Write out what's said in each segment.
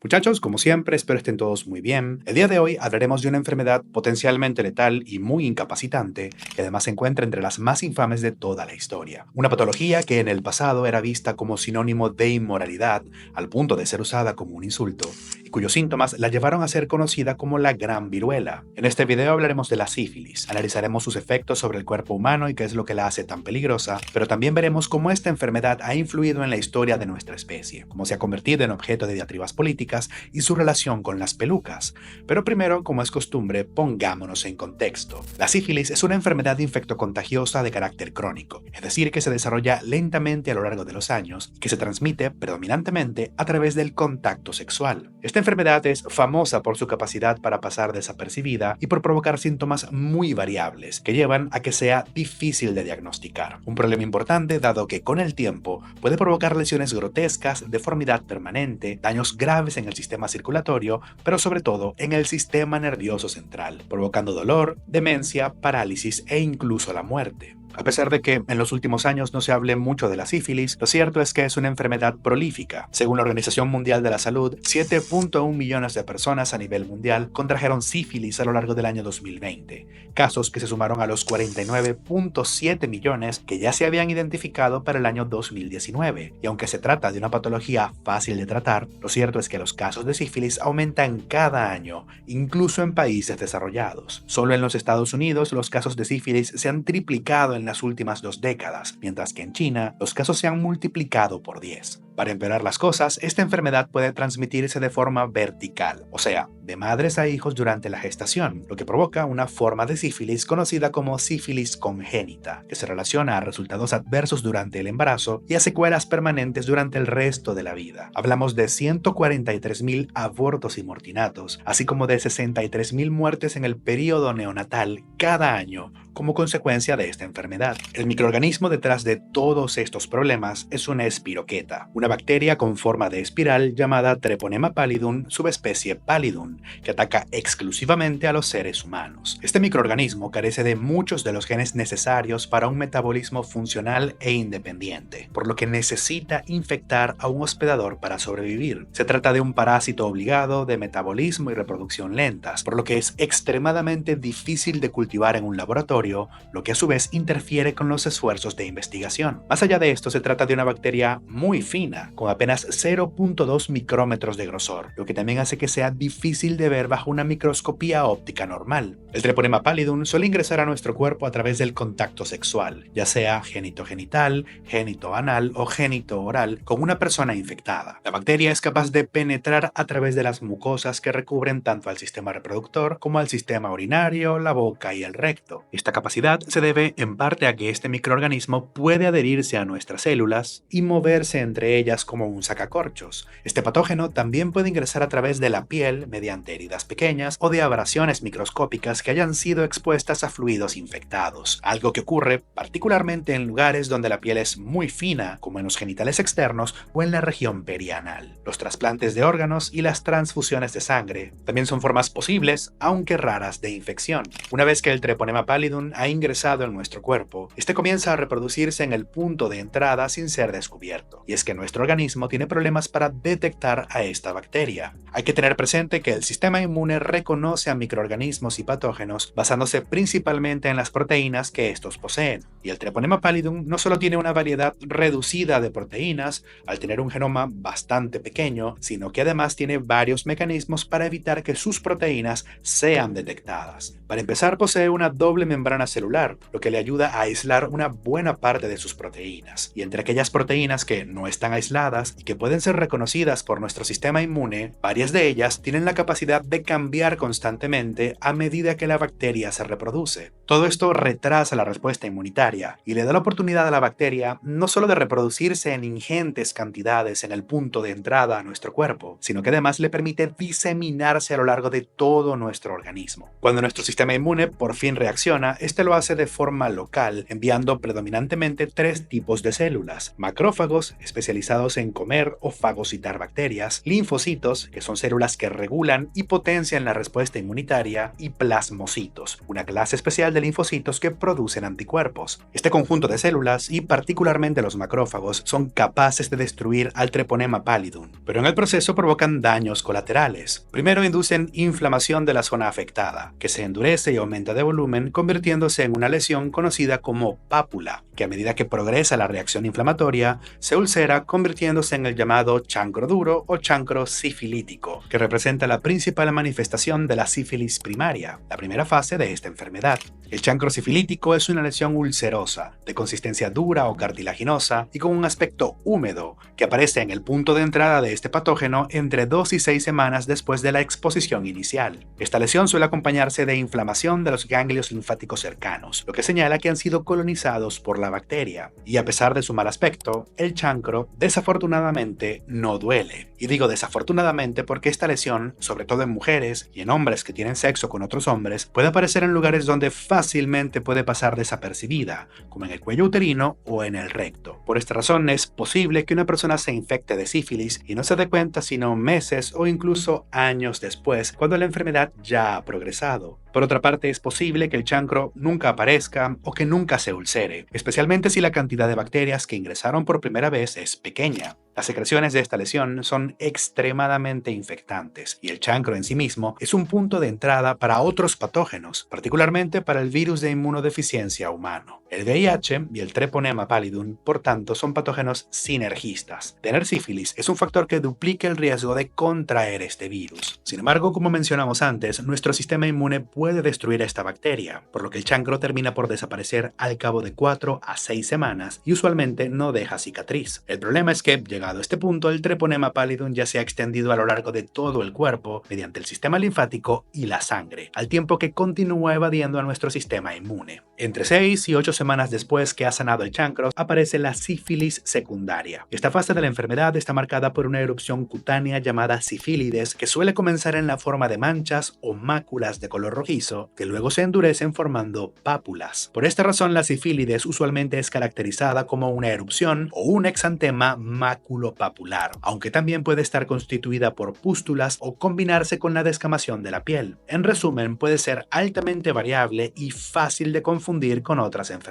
Muchachos, como siempre, espero estén todos muy bien. El día de hoy hablaremos de una enfermedad potencialmente letal y muy incapacitante, que además se encuentra entre las más infames de toda la historia. Una patología que en el pasado era vista como sinónimo de inmoralidad, al punto de ser usada como un insulto, y cuyos síntomas la llevaron a ser conocida como la gran viruela. En este video hablaremos de la sífilis, analizaremos sus efectos sobre el cuerpo humano y qué es lo que la hace tan peligrosa, pero también veremos cómo esta enfermedad ha influido en la historia de nuestra especie, cómo se ha convertido en objeto de diatribas políticas y su relación con las pelucas. Pero primero, como es costumbre, pongámonos en contexto. La sífilis es una enfermedad infectocontagiosa de carácter crónico, es decir, que se desarrolla lentamente a lo largo de los años y que se transmite predominantemente a través del contacto sexual. Esta enfermedad es famosa por su capacidad para pasar desapercibida y por provocar síntomas muy variables que llevan a que sea difícil de diagnosticar. Un problema importante dado que con el tiempo puede provocar lesiones grotescas, deformidad permanente, daños graves en el sistema circulatorio, pero sobre todo en el sistema nervioso central, provocando dolor, demencia, parálisis e incluso la muerte. A pesar de que en los últimos años no se hable mucho de la sífilis, lo cierto es que es una enfermedad prolífica. Según la Organización Mundial de la Salud, 7.1 millones de personas a nivel mundial contrajeron sífilis a lo largo del año 2020, casos que se sumaron a los 49.7 millones que ya se habían identificado para el año 2019. Y aunque se trata de una patología fácil de tratar, lo cierto es que los casos de sífilis aumentan cada año, incluso en países desarrollados. Solo en los Estados Unidos los casos de sífilis se han triplicado en las últimas 2 décadas, mientras que en China los casos se han multiplicado por 10. Para empeorar las cosas, esta enfermedad puede transmitirse de forma vertical, o sea, de madres a hijos durante la gestación, lo que provoca una forma de sífilis conocida como sífilis congénita, que se relaciona a resultados adversos durante el embarazo y a secuelas permanentes durante el resto de la vida. Hablamos de 143.000 abortos simultáneos, así como de 63.000 muertes en el periodo neonatal cada año como consecuencia de esta enfermedad. El microorganismo detrás de todos estos problemas es una espiroqueta, una bacteria con forma de espiral llamada Treponema pallidum, subespecie pallidum, que ataca exclusivamente a los seres humanos. Este microorganismo carece de muchos de los genes necesarios para un metabolismo funcional e independiente, por lo que necesita infectar a un hospedador para sobrevivir. Se trata de un parásito obligado de metabolismo y reproducción lentas, por lo que es extremadamente difícil de cultivar en un laboratorio, lo que a su vez interfiere con los esfuerzos de investigación. Más allá de esto, se trata de una bacteria muy fina, con apenas 0.2 micrómetros de grosor, lo que también hace que sea difícil de ver bajo una microscopía óptica normal. El Treponema pallidum suele ingresar a nuestro cuerpo a través del contacto sexual, ya sea genitogenital, genitoanal o genitooral, con una persona infectada. La bacteria es capaz de penetrar a través de las mucosas que recubren tanto al sistema reproductor como al sistema urinario, la boca y el recto. Esta capacidad se debe en parte a que este microorganismo puede adherirse a nuestras células y moverse entre ellas como un sacacorchos. Este patógeno también puede ingresar a través de la piel mediante heridas pequeñas o de abrasiones microscópicas que hayan sido expuestas a fluidos infectados, algo que ocurre particularmente en lugares donde la piel es muy fina, como en los genitales externos o en la región perianal. Los trasplantes de órganos y las transfusiones de sangre también son formas posibles, aunque raras, de infección. Una vez que el Treponema pallidum ha ingresado en nuestro cuerpo, este comienza a reproducirse en el punto de entrada sin ser descubierto. Y es que nuestro organismo tiene problemas para detectar a esta bacteria. Hay que tener presente que el sistema inmune reconoce a microorganismos y patógenos basándose principalmente en las proteínas que estos poseen. Y el Treponema pallidum no solo tiene una variedad reducida de proteínas, al tener un genoma bastante pequeño, sino que además tiene varios mecanismos para evitar que sus proteínas sean detectadas. Para empezar, posee una doble membrana celular, lo que le ayuda a aislar una buena parte de sus proteínas. Y entre aquellas proteínas que no están aisladas y que pueden ser reconocidas por nuestro sistema inmune, varias de ellas tienen la capacidad de cambiar constantemente a medida que la bacteria se reproduce. Todo esto retrasa la respuesta inmunitaria y le da la oportunidad a la bacteria no solo de reproducirse en ingentes cantidades en el punto de entrada a nuestro cuerpo, sino que además le permite diseminarse a lo largo de todo nuestro organismo. Cuando nuestro sistema inmune por fin reacciona, este lo hace de forma local, enviando predominantemente 3 tipos de células: macrófagos, especializados en comer o fagocitar bacterias; linfocitos, que son células que regulan y potencian la respuesta inmunitaria; y plasmocitos, una clase especial de linfocitos que producen anticuerpos. Este conjunto de células, y particularmente los macrófagos, son capaces de destruir al Treponema pallidum, pero en el proceso provocan daños colaterales. Primero inducen inflamación de la zona afectada, que se endurece y aumenta de volumen, convirtiéndose en una lesión conocida como pápula, que a medida que progresa la reacción inflamatoria, se ulcera convirtiéndose en el llamado chancro duro o chancro sifilítico, que representa la principal manifestación de la sífilis primaria, la primera fase de esta enfermedad. El chancro sifilítico es una lesión ulcerosa, de consistencia dura o cartilaginosa y con un aspecto húmedo, que aparece en el punto de entrada de este patógeno entre 2 y 6 semanas después de la exposición inicial. Esta lesión suele acompañarse de inflamación de los ganglios linfáticos cercanos, lo que señala que han sido colonizados por la bacteria. Y a pesar de su mal aspecto, el chancro desafortunadamente no duele. Y digo desafortunadamente porque esta lesión, sobre todo en mujeres y en hombres que tienen sexo con otros hombres, puede aparecer en lugares donde fácilmente puede pasar desapercibida, como en el cuello uterino o en el recto. Por esta razón es posible que una persona se infecte de sífilis y no se dé cuenta sino meses o incluso años después, cuando la enfermedad ya ha progresado. Por otra parte, es posible que el chancro nunca aparezca o que nunca se ulcere, especialmente si la cantidad de bacterias que ingresaron por primera vez es pequeña. Las secreciones de esta lesión son extremadamente infectantes y el chancro en sí mismo es un punto de entrada para otros patógenos, particularmente para el virus de inmunodeficiencia humano. El VIH y el Treponema pallidum, por tanto, son patógenos sinergistas. Tener sífilis es un factor que duplica el riesgo de contraer este virus. Sin embargo, como mencionamos antes, nuestro sistema inmune puede destruir esta bacteria, por lo que el chancro termina por desaparecer al cabo de 4 a 6 semanas y usualmente no deja cicatriz. El problema es que, llegado a este punto, el Treponema pallidum ya se ha extendido a lo largo de todo el cuerpo mediante el sistema linfático y la sangre, al tiempo que continúa evadiendo a nuestro sistema inmune. Entre 6 y 8 semanas después que ha sanado el chancro, aparece la sífilis secundaria. Esta fase de la enfermedad está marcada por una erupción cutánea llamada sifílides, que suele comenzar en la forma de manchas o máculas de color rojizo, que luego se endurecen formando pápulas. Por esta razón, la sifílides usualmente es caracterizada como una erupción o un exantema maculopapular, aunque también puede estar constituida por pústulas o combinarse con la descamación de la piel. En resumen, puede ser altamente variable y fácil de confundir con otras enfermedades.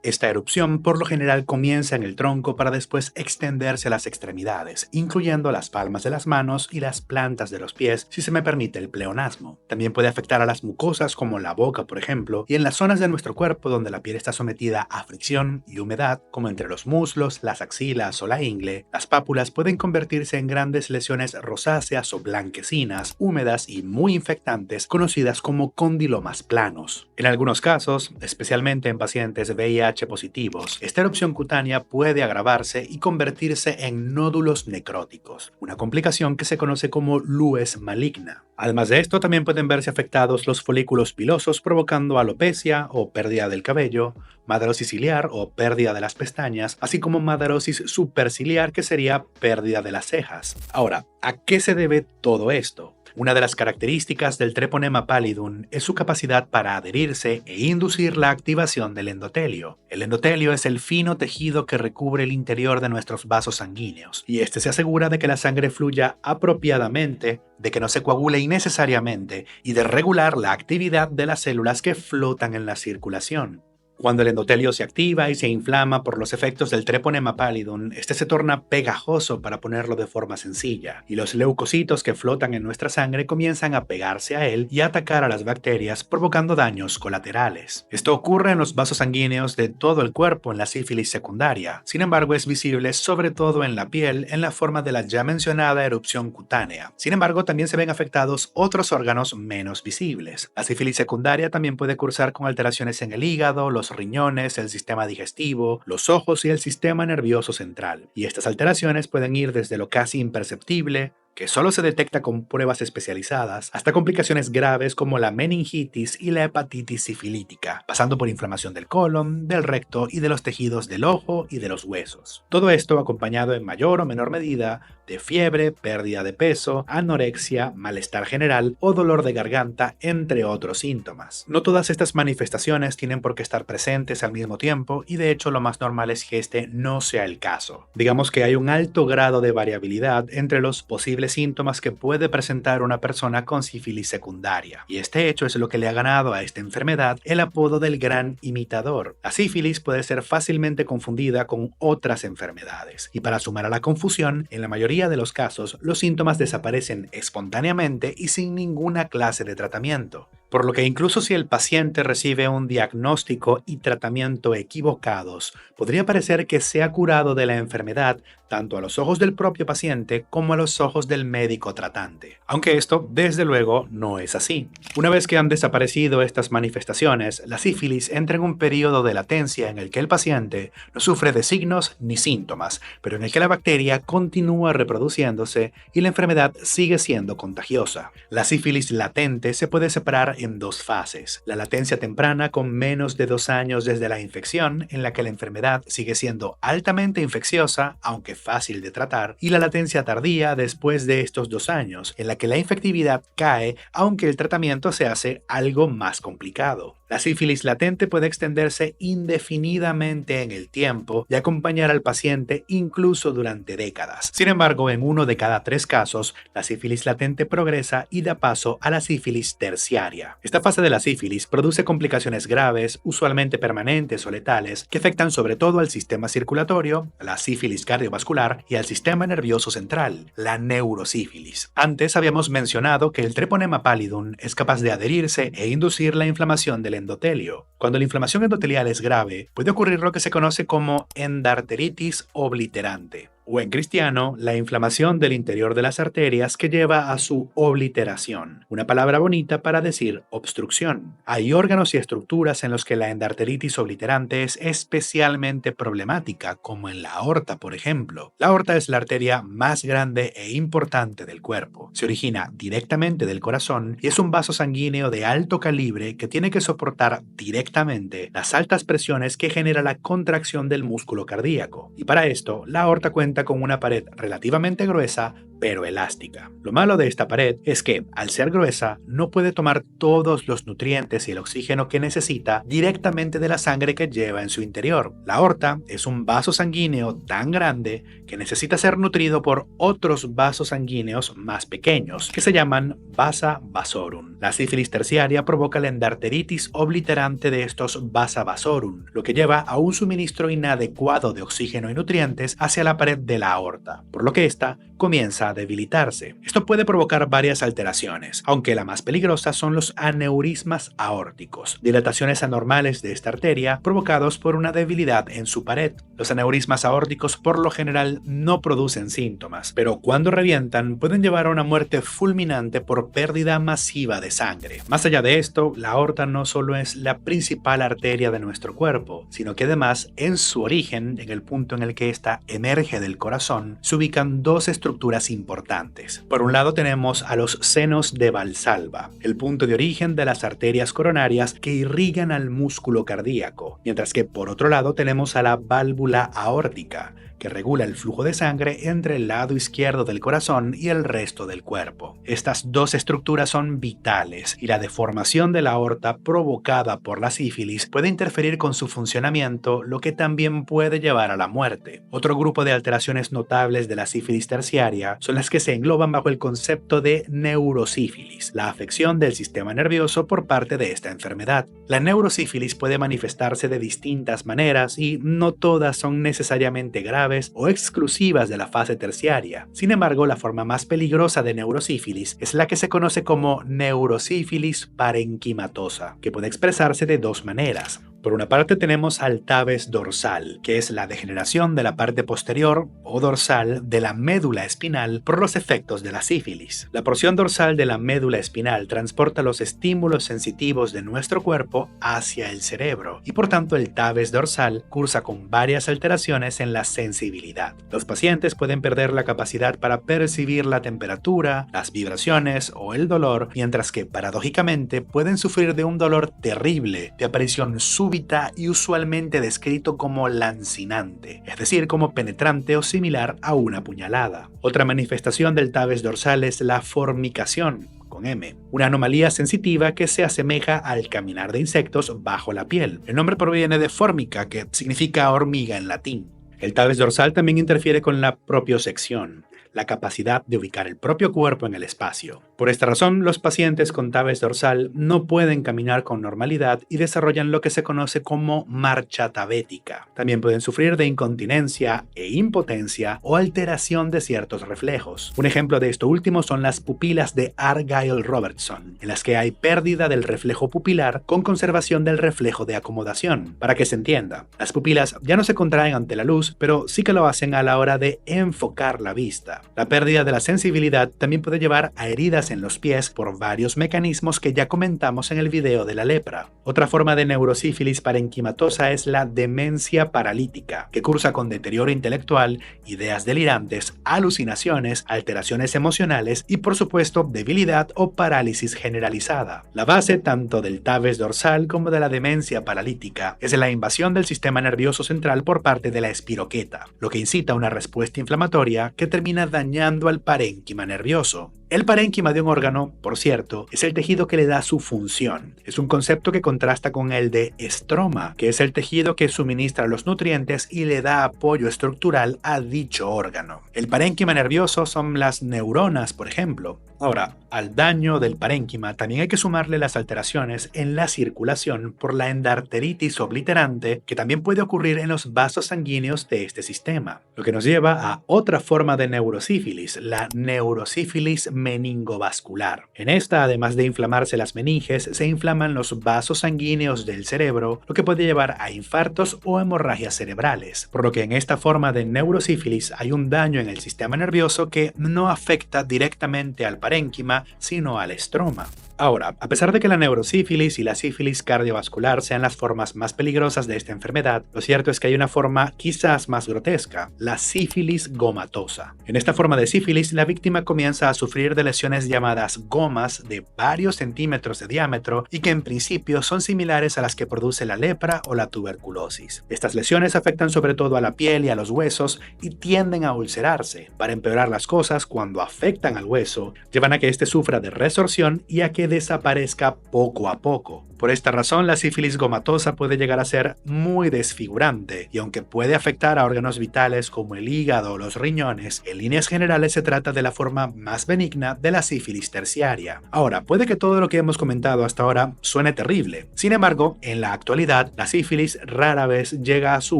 Esta erupción por lo general comienza en el tronco para después extenderse a las extremidades, incluyendo las palmas de las manos y las plantas de los pies, si se me permite el pleonasmo. También puede afectar a las mucosas como la boca, por ejemplo, y en las zonas de nuestro cuerpo donde la piel está sometida a fricción y humedad, como entre los muslos, las axilas o la ingle, las pápulas pueden convertirse en grandes lesiones rosáceas o blanquecinas, húmedas y muy infectantes, conocidas como condilomas planos. En algunos casos, especialmente en pacientes VIH positivos, esta erupción cutánea puede agravarse y convertirse en nódulos necróticos, una complicación que se conoce como lues maligna. Además de esto, también pueden verse afectados los folículos pilosos, provocando alopecia o pérdida del cabello, madarosis ciliar o pérdida de las pestañas, así como madarosis superciliar, que sería pérdida de las cejas. Ahora, ¿a qué se debe todo esto? Una de las características del Treponema pallidum es su capacidad para adherirse e inducir la activación del endotelio. El endotelio es el fino tejido que recubre el interior de nuestros vasos sanguíneos, y este se asegura de que la sangre fluya apropiadamente, de que no se coagule innecesariamente y de regular la actividad de las células que flotan en la circulación. Cuando el endotelio se activa y se inflama por los efectos del Treponema pallidum, este se torna pegajoso, para ponerlo de forma sencilla, y los leucocitos que flotan en nuestra sangre comienzan a pegarse a él y a atacar a las bacterias, provocando daños colaterales. Esto ocurre en los vasos sanguíneos de todo el cuerpo en la sífilis secundaria. Sin embargo, es visible sobre todo en la piel, en la forma de la ya mencionada erupción cutánea. Sin embargo, también se ven afectados otros órganos menos visibles. La sífilis secundaria también puede cursar con alteraciones en el hígado, los riñones, el sistema digestivo, los ojos y el sistema nervioso central. Y estas alteraciones pueden ir desde lo casi imperceptible, que solo se detecta con pruebas especializadas, hasta complicaciones graves como la meningitis y la hepatitis sifilítica, pasando por inflamación del colon, del recto y de los tejidos del ojo y de los huesos. Todo esto acompañado en mayor o menor medida de fiebre, pérdida de peso, anorexia, malestar general o dolor de garganta, entre otros síntomas. No todas estas manifestaciones tienen por qué estar presentes al mismo tiempo, y de hecho lo más normal es que este no sea el caso. Digamos que hay un alto grado de variabilidad entre los posibles posibles síntomas que puede presentar una persona con sífilis secundaria. Y este hecho es lo que le ha ganado a esta enfermedad el apodo del gran imitador. La sífilis puede ser fácilmente confundida con otras enfermedades. Y para sumar a la confusión, en la mayoría de los casos, los síntomas desaparecen espontáneamente y sin ninguna clase de tratamiento. Por lo que incluso si el paciente recibe un diagnóstico y tratamiento equivocados, podría parecer que se ha curado de la enfermedad tanto a los ojos del propio paciente como a los ojos del médico tratante. Aunque esto, desde luego, no es así. Una vez que han desaparecido estas manifestaciones, la sífilis entra en un periodo de latencia en el que el paciente no sufre de signos ni síntomas, pero en el que la bacteria continúa reproduciéndose y la enfermedad sigue siendo contagiosa. La sífilis latente se puede separar en dos fases: la latencia temprana con menos de 2 años desde la infección, en la que la enfermedad sigue siendo altamente infecciosa, aunque fácil de tratar, y la latencia tardía después de estos 2 años, en la que la infectividad cae, aunque el tratamiento se hace algo más complicado. La sífilis latente puede extenderse indefinidamente en el tiempo y acompañar al paciente incluso durante décadas. Sin embargo, en 1 de cada 3 casos, la sífilis latente progresa y da paso a la sífilis terciaria. Esta fase de la sífilis produce complicaciones graves, usualmente permanentes o letales, que afectan sobre todo al sistema circulatorio, la sífilis cardiovascular y al sistema nervioso central, la neurosífilis. Antes habíamos mencionado que el Treponema pallidum es capaz de adherirse e inducir la inflamación del endotelio. Cuando la inflamación endotelial es grave, puede ocurrir lo que se conoce como endarteritis obliterante, o en cristiano, la inflamación del interior de las arterias que lleva a su obliteración, una palabra bonita para decir obstrucción. Hay órganos y estructuras en los que la endarteritis obliterante es especialmente problemática, como en la aorta, por ejemplo. La aorta es la arteria más grande e importante del cuerpo. Se origina directamente del corazón y es un vaso sanguíneo de alto calibre que tiene que soportar directamente las altas presiones que genera la contracción del músculo cardíaco. Y para esto, la aorta cuenta con una pared relativamente gruesa pero elástica. Lo malo de esta pared es que, al ser gruesa, no puede tomar todos los nutrientes y el oxígeno que necesita directamente de la sangre que lleva en su interior. La aorta es un vaso sanguíneo tan grande que necesita ser nutrido por otros vasos sanguíneos más pequeños, que se llaman vasa vasorum. La sífilis terciaria provoca la endarteritis obliterante de estos vasa vasorum, lo que lleva a un suministro inadecuado de oxígeno y nutrientes hacia la pared de la aorta, por lo que ésta comienza a debilitarse. Esto puede provocar varias alteraciones, aunque la más peligrosa son los aneurismas aórticos, dilataciones anormales de esta arteria provocados por una debilidad en su pared. Los aneurismas aórticos por lo general no producen síntomas, pero cuando revientan pueden llevar a una muerte fulminante por pérdida masiva de sangre. Más allá de esto, la aorta no solo es la principal arteria de nuestro cuerpo, sino que además en su origen, en el punto en el que ésta emerge del corazón, se ubican dos estructuras importantes. Por un lado tenemos a los senos de Valsalva, el punto de origen de las arterias coronarias que irrigan al músculo cardíaco, mientras que por otro lado tenemos a la válvula aórtica, que regula el flujo de sangre entre el lado izquierdo del corazón y el resto del cuerpo. Estas dos estructuras son vitales y la deformación de la aorta provocada por la sífilis puede interferir con su funcionamiento, lo que también puede llevar a la muerte. Otro grupo de alteraciones notables de la sífilis terciaria son las que se engloban bajo el concepto de neurosífilis, la afección del sistema nervioso por parte de esta enfermedad. La neurosífilis puede manifestarse de distintas maneras y no todas son necesariamente graves o exclusivas de la fase terciaria. Sin embargo, la forma más peligrosa de neurosífilis es la que se conoce como neurosífilis parenquimatosa, que puede expresarse de dos maneras. Por una parte tenemos al tabes dorsal, que es la degeneración de la parte posterior o dorsal de la médula espinal por los efectos de la sífilis. La porción dorsal de la médula espinal transporta los estímulos sensitivos de nuestro cuerpo hacia el cerebro y por tanto el tabes dorsal cursa con varias alteraciones en la sensibilidad. Los pacientes pueden perder la capacidad para percibir la temperatura, las vibraciones o el dolor, mientras que paradójicamente pueden sufrir de un dolor terrible de aparición súbita y usualmente descrito como lancinante, es decir, como penetrante o similar a una puñalada. Otra manifestación del tabes dorsal es la formicación, con M, una anomalía sensitiva que se asemeja al caminar de insectos bajo la piel. El nombre proviene de formica, que significa hormiga en latín. El tabes dorsal también interfiere con la propiosección, la capacidad de ubicar el propio cuerpo en el espacio. Por esta razón, los pacientes con tabes dorsal no pueden caminar con normalidad y desarrollan lo que se conoce como marcha tabética. También pueden sufrir de incontinencia e impotencia o alteración de ciertos reflejos. Un ejemplo de esto último son las pupilas de Argyll-Robertson, en las que hay pérdida del reflejo pupilar con conservación del reflejo de acomodación. Para que se entienda, las pupilas ya no se contraen ante la luz, pero sí que lo hacen a la hora de enfocar la vista. La pérdida de la sensibilidad también puede llevar a heridas en los pies por varios mecanismos que ya comentamos en el video de la lepra. Otra forma de neurosífilis parenquimatosa es la demencia paralítica, que cursa con deterioro intelectual, ideas delirantes, alucinaciones, alteraciones emocionales y por supuesto debilidad o parálisis generalizada. La base tanto del tabes dorsal como de la demencia paralítica es la invasión del sistema nervioso central por parte de la espiroqueta, lo que incita a una respuesta inflamatoria que termina dañando al parénquima nervioso. El parénquima de un órgano, por cierto, es el tejido que le da su función. Es un concepto que contrasta con el de estroma, que es el tejido que suministra los nutrientes y le da apoyo estructural a dicho órgano. El parénquima nervioso son las neuronas, por ejemplo. Ahora, al daño del parénquima también hay que sumarle las alteraciones en la circulación por la endarteritis obliterante, que también puede ocurrir en los vasos sanguíneos de este sistema, lo que nos lleva a otra forma de neurosífilis, la neurosífilis meningovascular. En esta, además de inflamarse las meninges, se inflaman los vasos sanguíneos del cerebro, lo que puede llevar a infartos o hemorragias cerebrales, por lo que en esta forma de neurosífilis hay un daño en el sistema nervioso que no afecta directamente al parénquima, sino al estroma. Ahora, a pesar de que la neurosífilis y la sífilis cardiovascular sean las formas más peligrosas de esta enfermedad, lo cierto es que hay una forma quizás más grotesca, la sífilis gomatosa. En esta forma de sífilis, la víctima comienza a sufrir de lesiones llamadas gomas de varios centímetros de diámetro y que en principio son similares a las que produce la lepra o la tuberculosis. Estas lesiones afectan sobre todo a la piel y a los huesos y tienden a ulcerarse. Para empeorar las cosas, cuando afectan al hueso, llevan a que éste sufra de resorción y a que desaparezca poco a poco. Por esta razón, la sífilis gomatosa puede llegar a ser muy desfigurante y aunque puede afectar a órganos vitales como el hígado o los riñones, en líneas generales se trata de la forma más benigna de la sífilis terciaria. Ahora, puede que todo lo que hemos comentado hasta ahora suene terrible. Sin embargo, en la actualidad, la sífilis rara vez llega a su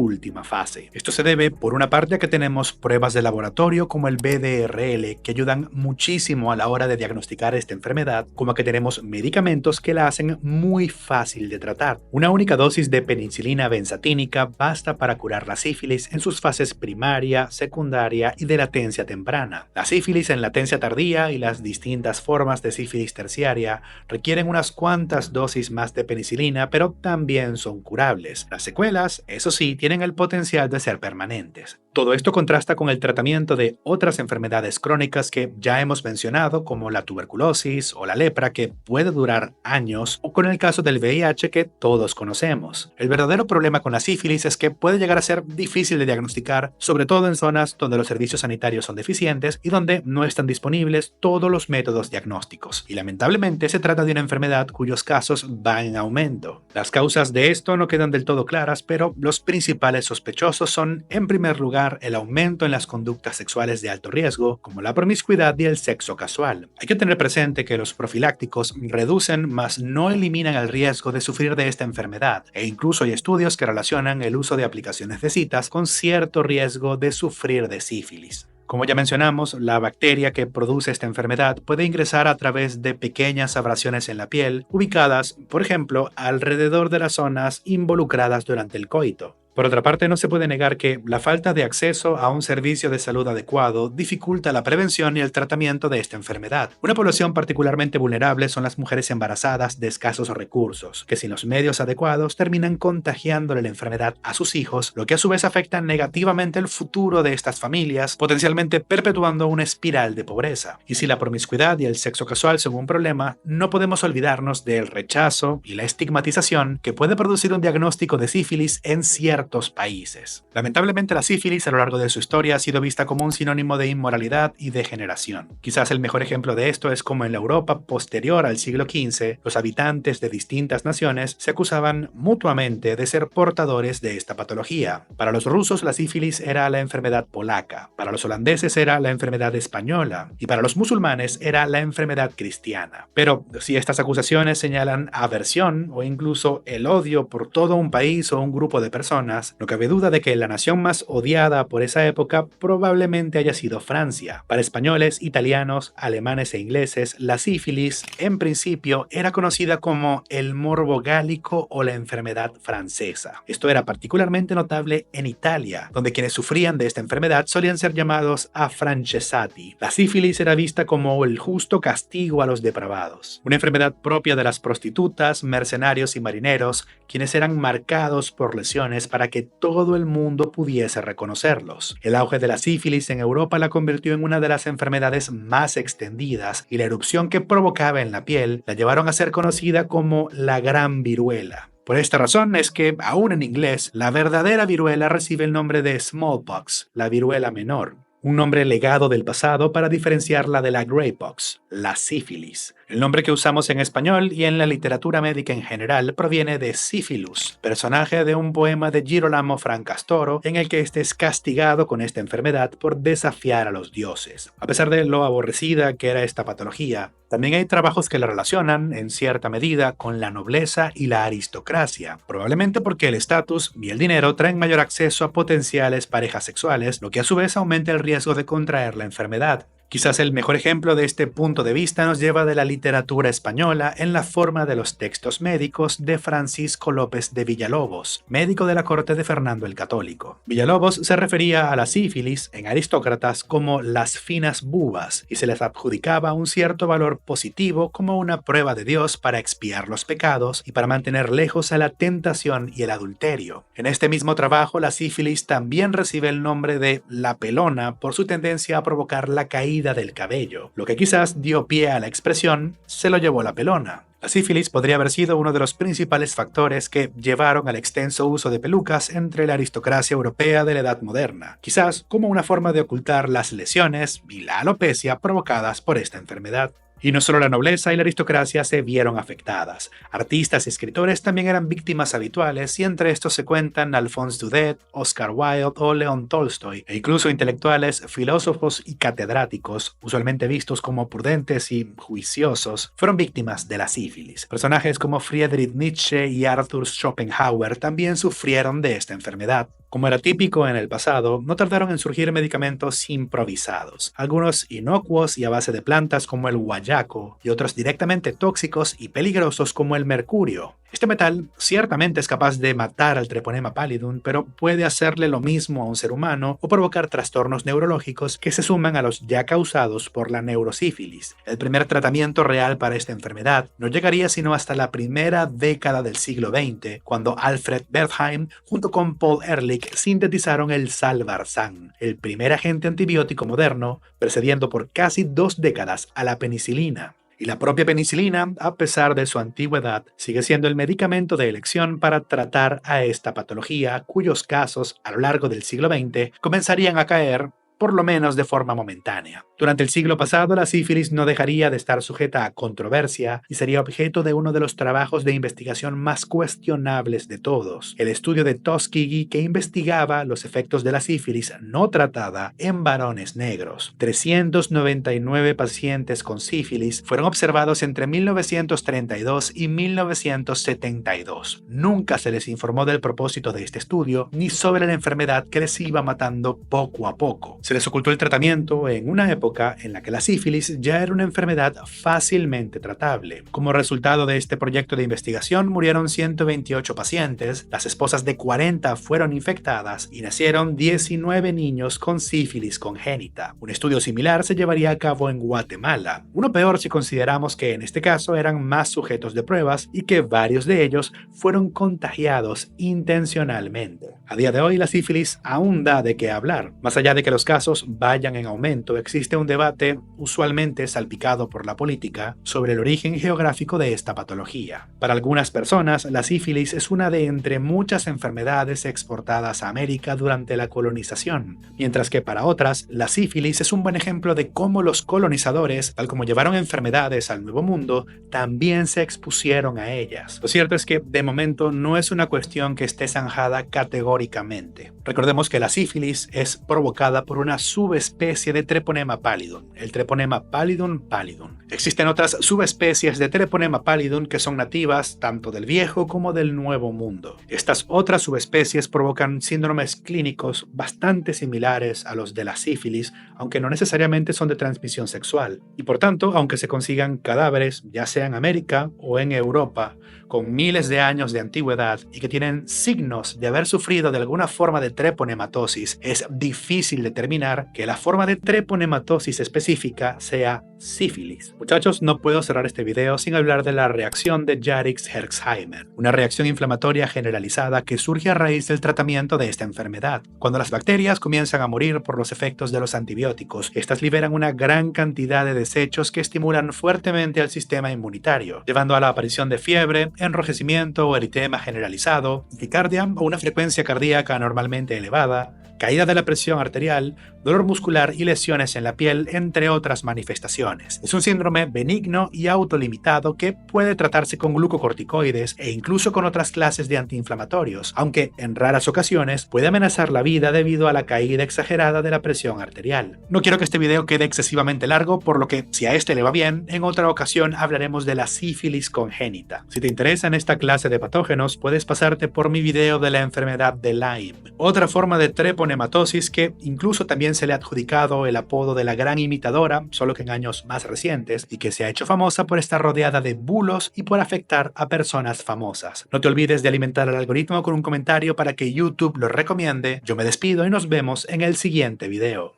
última fase. Esto se debe, por una parte, a que tenemos pruebas de laboratorio como el BDRL que ayudan muchísimo a la hora de diagnosticar esta enfermedad, como a que tenemos medicamentos que la hacen muy fácil de tratar. Una única dosis de penicilina benzatínica basta para curar la sífilis en sus fases primaria, secundaria y de latencia temprana. La sífilis en latencia tardía y las distintas formas de sífilis terciaria requieren unas cuantas dosis más de penicilina, pero también son curables. Las secuelas, eso sí, tienen el potencial de ser permanentes. Todo esto contrasta con el tratamiento de otras enfermedades crónicas que ya hemos mencionado, como la tuberculosis o la lepra, que puede durar años, o con el caso del VIH que todos conocemos. El verdadero problema con la sífilis es que puede llegar a ser difícil de diagnosticar, sobre todo en zonas donde los servicios sanitarios son deficientes y donde no están disponibles todos los métodos diagnósticos. Y lamentablemente se trata de una enfermedad cuyos casos van en aumento. Las causas de esto no quedan del todo claras, pero los principales sospechosos son, en primer lugar, el aumento en las conductas sexuales de alto riesgo, como la promiscuidad y el sexo casual. Hay que tener presente que los profilácticos reducen, mas no eliminan el riesgo de sufrir de esta enfermedad, e incluso hay estudios que relacionan el uso de aplicaciones de citas con cierto riesgo de sufrir de sífilis. Como ya mencionamos, la bacteria que produce esta enfermedad puede ingresar a través de pequeñas abrasiones en la piel, ubicadas, por ejemplo, alrededor de las zonas involucradas durante el coito. Por otra parte, no se puede negar que la falta de acceso a un servicio de salud adecuado dificulta la prevención y el tratamiento de esta enfermedad. Una población particularmente vulnerable son las mujeres embarazadas de escasos recursos, que sin los medios adecuados terminan contagiándole la enfermedad a sus hijos, lo que a su vez afecta negativamente el futuro de estas familias, potencialmente perpetuando una espiral de pobreza. Y si la promiscuidad y el sexo casual son un problema, no podemos olvidarnos del rechazo y la estigmatización que puede producir un diagnóstico de sífilis en ciertas ciertos países. Lamentablemente, la sífilis a lo largo de su historia ha sido vista como un sinónimo de inmoralidad y degeneración. Quizás el mejor ejemplo de esto es como en la Europa posterior al siglo XV, los habitantes de distintas naciones se acusaban mutuamente de ser portadores de esta patología. Para los rusos, la sífilis era la enfermedad polaca, para los holandeses era la enfermedad española y para los musulmanes era la enfermedad cristiana. Pero si estas acusaciones señalan aversión o incluso el odio por todo un país o un grupo de personas, no cabe duda de que la nación más odiada por esa época probablemente haya sido Francia. Para españoles, italianos, alemanes e ingleses, la sífilis, en principio, era conocida como el morbo gálico o la enfermedad francesa. Esto era particularmente notable en Italia, donde quienes sufrían de esta enfermedad solían ser llamados afrancesati. La sífilis era vista como el justo castigo a los depravados, una enfermedad propia de las prostitutas, mercenarios y marineros, quienes eran marcados por lesiones para que todo el mundo pudiese reconocerlos. El auge de la sífilis en Europa la convirtió en una de las enfermedades más extendidas y la erupción que provocaba en la piel la llevaron a ser conocida como la Gran Viruela. Por esta razón es que, aún en inglés, la verdadera viruela recibe el nombre de smallpox, la viruela menor, un nombre legado del pasado para diferenciarla de la greypox, la sífilis. El nombre que usamos en español y en la literatura médica en general proviene de Sífilus, personaje de un poema de Girolamo Francastoro en el que este es castigado con esta enfermedad por desafiar a los dioses. A pesar de lo aborrecida que era esta patología, también hay trabajos que la relacionan, en cierta medida, con la nobleza y la aristocracia, probablemente porque el estatus y el dinero traen mayor acceso a potenciales parejas sexuales, lo que a su vez aumenta el riesgo de contraer la enfermedad. Quizás el mejor ejemplo de este punto de vista nos lleva de la literatura española en la forma de los textos médicos de Francisco López de Villalobos, médico de la corte de Fernando el Católico. Villalobos se refería a la sífilis en aristócratas como las finas bubas y se les adjudicaba un cierto valor positivo como una prueba de Dios para expiar los pecados y para mantener lejos a la tentación y el adulterio. En este mismo trabajo, la sífilis también recibe el nombre de la pelona por su tendencia a provocar la caída del cabello, lo que quizás dio pie a la expresión "se lo llevó la pelona". La sífilis podría haber sido uno de los principales factores que llevaron al extenso uso de pelucas entre la aristocracia europea de la Edad Moderna, quizás como una forma de ocultar las lesiones y la alopecia provocadas por esta enfermedad. Y no solo la nobleza y la aristocracia se vieron afectadas. Artistas y escritores también eran víctimas habituales y entre estos se cuentan Alphonse Daudet, Oscar Wilde o León Tolstoy, e incluso intelectuales, filósofos y catedráticos, usualmente vistos como prudentes y juiciosos, fueron víctimas de la sífilis. Personajes como Friedrich Nietzsche y Arthur Schopenhauer también sufrieron de esta enfermedad. Como era típico en el pasado, no tardaron en surgir medicamentos improvisados, algunos inocuos y a base de plantas como el guayaco, y otros directamente tóxicos y peligrosos como el mercurio. Este metal ciertamente es capaz de matar al Treponema pallidum, pero puede hacerle lo mismo a un ser humano o provocar trastornos neurológicos que se suman a los ya causados por la neurosífilis. El primer tratamiento real para esta enfermedad no llegaría sino hasta la primera década del siglo XX, cuando Alfred Wertheim junto con Paul Ehrlich sintetizaron el Salvarsan, el primer agente antibiótico moderno, precediendo por casi 2 décadas a la penicilina. Y la propia penicilina, a pesar de su antigüedad, sigue siendo el medicamento de elección para tratar a esta patología, cuyos casos, a lo largo del siglo XX, comenzarían a caer, por lo menos de forma momentánea. Durante el siglo pasado, la sífilis no dejaría de estar sujeta a controversia y sería objeto de uno de los trabajos de investigación más cuestionables de todos, el estudio de Tuskegee que investigaba los efectos de la sífilis no tratada en varones negros. 399 pacientes con sífilis fueron observados entre 1932 y 1972. Nunca se les informó del propósito de este estudio ni sobre la enfermedad que les iba matando poco a poco. Se les ocultó el tratamiento en una época en la que la sífilis ya era una enfermedad fácilmente tratable. Como resultado de este proyecto de investigación murieron 128 pacientes, las esposas de 40 fueron infectadas y nacieron 19 niños con sífilis congénita. Un estudio similar se llevaría a cabo en Guatemala. Uno peor si consideramos que en este caso eran más sujetos de pruebas y que varios de ellos fueron contagiados intencionalmente. A día de hoy la sífilis aún da de qué hablar. Más allá de que los casos casos vayan en aumento, existe un debate, usualmente salpicado por la política, sobre el origen geográfico de esta patología. Para algunas personas, la sífilis es una de entre muchas enfermedades exportadas a América durante la colonización, mientras que para otras, la sífilis es un buen ejemplo de cómo los colonizadores, tal como llevaron enfermedades al Nuevo Mundo, también se expusieron a ellas. Lo cierto es que, de momento, no es una cuestión que esté zanjada categóricamente. Recordemos que la sífilis es provocada por una subespecie de Treponema pallidum, el Treponema pallidum pallidum. Existen otras subespecies de Treponema pallidum que son nativas tanto del Viejo como del Nuevo Mundo. Estas otras subespecies provocan síndromes clínicos bastante similares a los de la sífilis, aunque no necesariamente son de transmisión sexual. Y por tanto, aunque se consigan cadáveres, ya sea en América o en Europa, con miles de años de antigüedad y que tienen signos de haber sufrido de alguna forma de treponematosis, es difícil determinar que la forma de treponematosis específica sea sífilis. Muchachos, no puedo cerrar este video sin hablar de la reacción de Jarix-Herxheimer, una reacción inflamatoria generalizada que surge a raíz del tratamiento de esta enfermedad. Cuando las bacterias comienzan a morir por los efectos de los antibióticos, estas liberan una gran cantidad de desechos que estimulan fuertemente al sistema inmunitario, llevando a la aparición de fiebre, enrojecimiento o eritema generalizado, taquicardia o una frecuencia cardíaca anormalmente elevada, caída de la presión arterial, dolor muscular y lesiones en la piel, entre otras manifestaciones. Es un síndrome benigno y autolimitado que puede tratarse con glucocorticoides e incluso con otras clases de antiinflamatorios, aunque en raras ocasiones puede amenazar la vida debido a la caída exagerada de la presión arterial. No quiero que este video quede excesivamente largo, por lo que, si a este le va bien, en otra ocasión hablaremos de la sífilis congénita. Si te interesan esta clase de patógenos, puedes pasarte por mi video de la enfermedad de Lyme, otra forma de treponematosis que incluso también se le ha adjudicado el apodo de la gran imitadora, solo que en años más recientes, y que se ha hecho famosa por estar rodeada de bulos y por afectar a personas famosas. No te olvides de alimentar al algoritmo con un comentario para que YouTube lo recomiende. Yo me despido y nos vemos en el siguiente video.